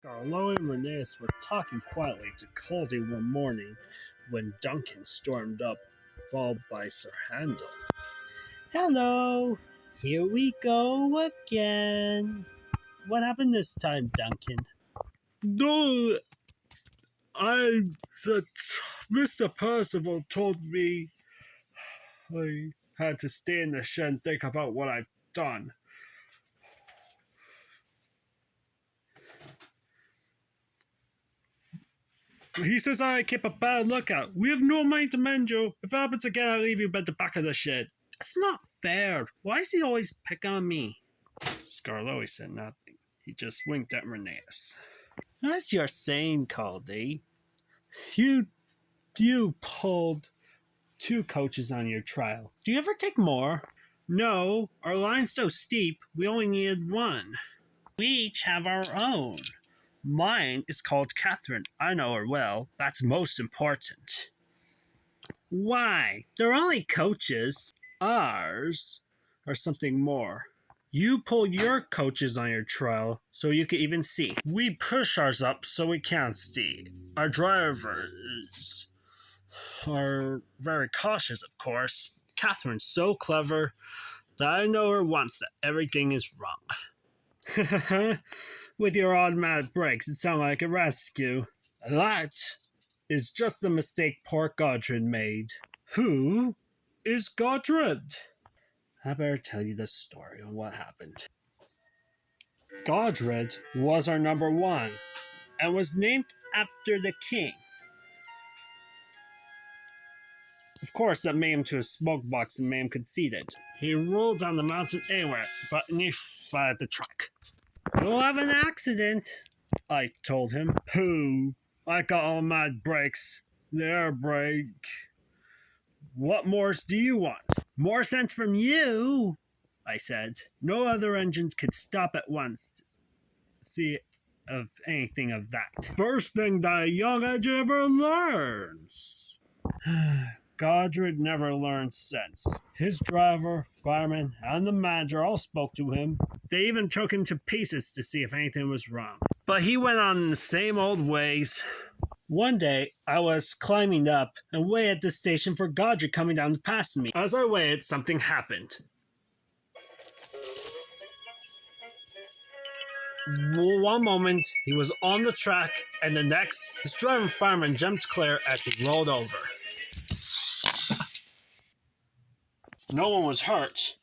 Skarloey and Rheneas were talking quietly to Culdee one morning when Duncan stormed up, followed by Sir Handel. Hello! Here we go again. What happened this time, Duncan? No, Mr. Percival told me I had to stay in the shed and think about what I've done. He says I keep a bad lookout. We have no mind to mend you. If it happens again, I'll leave you at the back of the shed. It's not fair. Why does he always pick on me? Skarloey said nothing. He just winked at Rheneas. As you're saying, Culdee, you pulled 2 coaches on your trial. Do you ever take more? No, our line's so steep, we only needed 1. We each have our own. Mine is called Catherine. I know her well. That's most important. Why? They're only coaches. Ours are something more. You pull your coaches on your trial so you can even see. We push ours up so we can't see. Our drivers are very cautious, of course. Catherine's so clever that I know her once that everything is wrong. With your automatic brakes, it sounds like a rescue. That is just the mistake poor Godred made. Who is Godred? I better tell you the story on what happened. Godred was our number 1 and was named after the king. Of course, that made him to a smoke box and made him conceited. He rolled down the mountain anywhere, but he fell at the track. You'll have an accident, I told him. Pooh, I got automatic brakes. The air brake. What more do you want? More sense from you, I said. No other engines could stop at once to see of anything of that. First thing that a young engine ever learns. Godred never learned sense. His driver, fireman, and the manager all spoke to him. They even took him to pieces to see if anything was wrong. But he went on in the same old ways. One day, I was climbing up and waited at the station for Godred coming down to pass me. As I waited, something happened. One moment, he was on the track, and the next, his driver and fireman jumped clear as he rolled over. No one was hurt.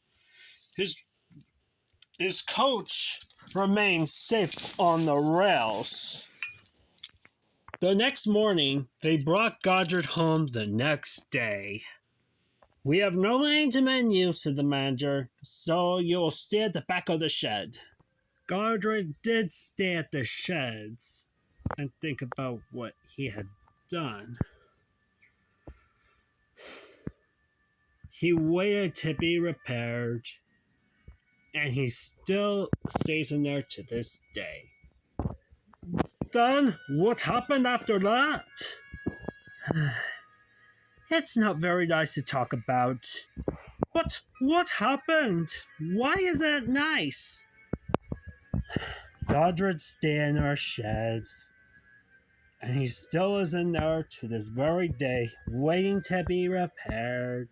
His coach remained safe on the rails. The next morning, they brought Godred home the next day. We have no lane to menu, said the manager, so you'll stay at the back of the shed. Godred did stay at the sheds and think about what he had done. He waited to be repaired, and he still stays in there to this day. Then, what happened after that? It's not very nice to talk about. But what happened? Why is it nice? Godred stayed in our sheds, and he still is in there to this very day, waiting to be repaired.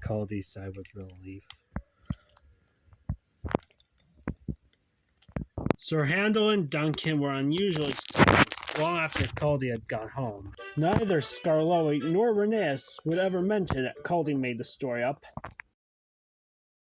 Culdee sighed with relief. Sir Handel and Duncan were unusually silent long after Culdee had gone home. Neither Skarloey nor Rheneas would ever mention that Culdee made the story up.